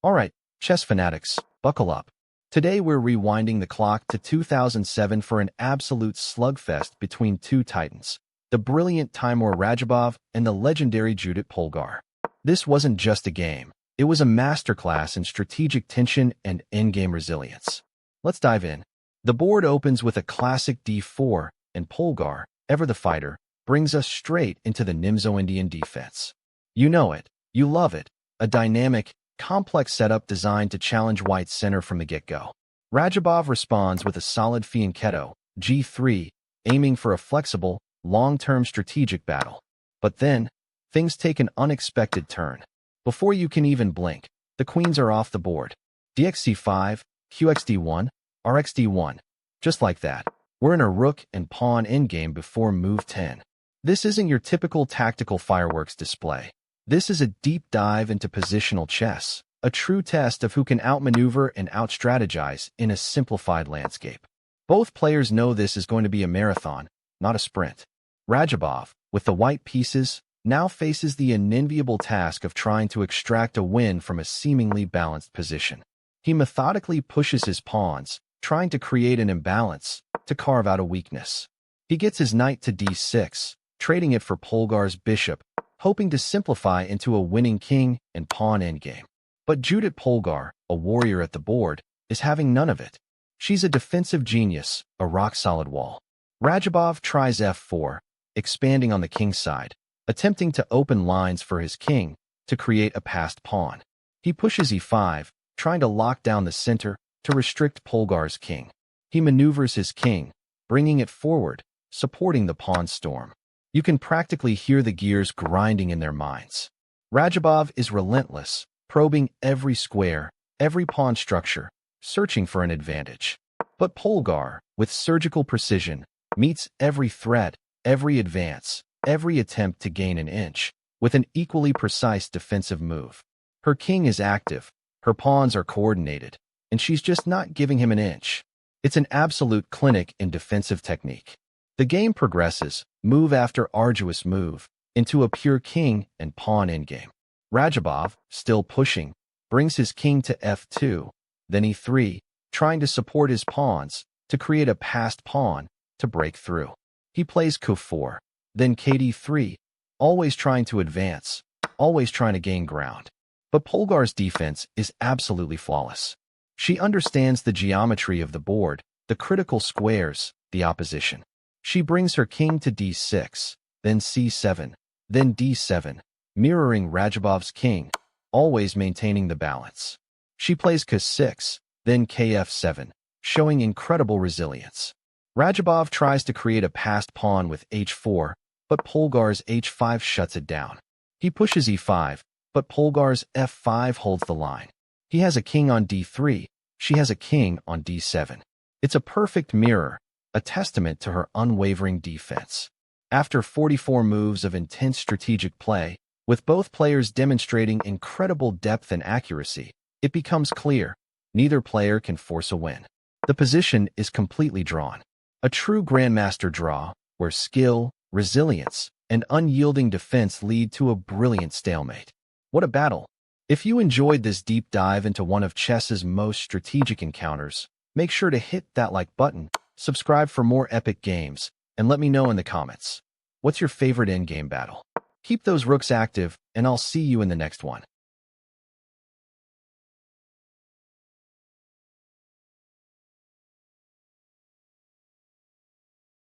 Alright, chess fanatics, buckle up. Today we're rewinding the clock to 2007 for an absolute slugfest between two titans, the brilliant Teimour Radjabov and the legendary Judit Polgar. This wasn't just a game, it was a masterclass in strategic tension and endgame resilience. Let's dive in. The board opens with a classic d4, and Polgar, ever the fighter, brings us straight into the Nimzo-Indian defense. You know it, you love it, a dynamic, complex setup designed to challenge White's center from the get-go. Radjabov responds with a solid fianchetto, g3, aiming for a flexible, long-term strategic battle. But then, things take an unexpected turn. Before you can even blink, the queens are off the board. dxc5, qxd1, rxd1. Just like that, we're in a rook and pawn endgame before move 10. This isn't your typical tactical fireworks display. This is a deep dive into positional chess, a true test of who can outmaneuver and outstrategize in a simplified landscape. Both players know this is going to be a marathon, not a sprint. Radjabov, with the white pieces, now faces the unenviable task of trying to extract a win from a seemingly balanced position. He methodically pushes his pawns, trying to create an imbalance, to carve out a weakness. He gets his knight to d6, trading it for Polgar's bishop, hoping to simplify into a winning king and pawn endgame. But Judit Polgar, a warrior at the board, is having none of it. She's a defensive genius, a rock-solid wall. Radjabov tries f4, expanding on the king's side, attempting to open lines for his king to create a passed pawn. He pushes e5, trying to lock down the center to restrict Polgar's king. He maneuvers his king, bringing it forward, supporting the pawn storm. You can practically hear the gears grinding in their minds. Radjabov is relentless, probing every square, every pawn structure, searching for an advantage. But Polgar, with surgical precision, meets every threat, every advance, every attempt to gain an inch, with an equally precise defensive move. Her king is active, her pawns are coordinated, and she's just not giving him an inch. It's an absolute clinic in defensive technique. The game progresses, move after arduous move, into a pure king and pawn endgame. Radjabov, still pushing, brings his king to f2, then e3, trying to support his pawns, to create a passed pawn, to break through. He plays q4, then kd3, always trying to advance, always trying to gain ground. But Polgar's defense is absolutely flawless. She understands the geometry of the board, the critical squares, the opposition. She brings her king to d6, then c7, then d7, mirroring Radjabov's king, always maintaining the balance. She plays k6, then kf7, showing incredible resilience. Radjabov tries to create a passed pawn with h4, but Polgar's h5 shuts it down. He pushes e5, but Polgar's f5 holds the line. He has a king on d3, she has a king on d7. It's a perfect mirror, a testament to her unwavering defense. After 44 moves of intense strategic play, with both players demonstrating incredible depth and accuracy, it becomes clear, neither player can force a win. The position is completely drawn. A true Grandmaster draw, where skill, resilience, and unyielding defense lead to a brilliant stalemate. What a battle! If you enjoyed this deep dive into one of chess's most strategic encounters, make sure to hit that like button, subscribe for more epic games, and let me know in the comments. What's your favorite endgame battle? Keep those rooks active, and I'll see you in the next one.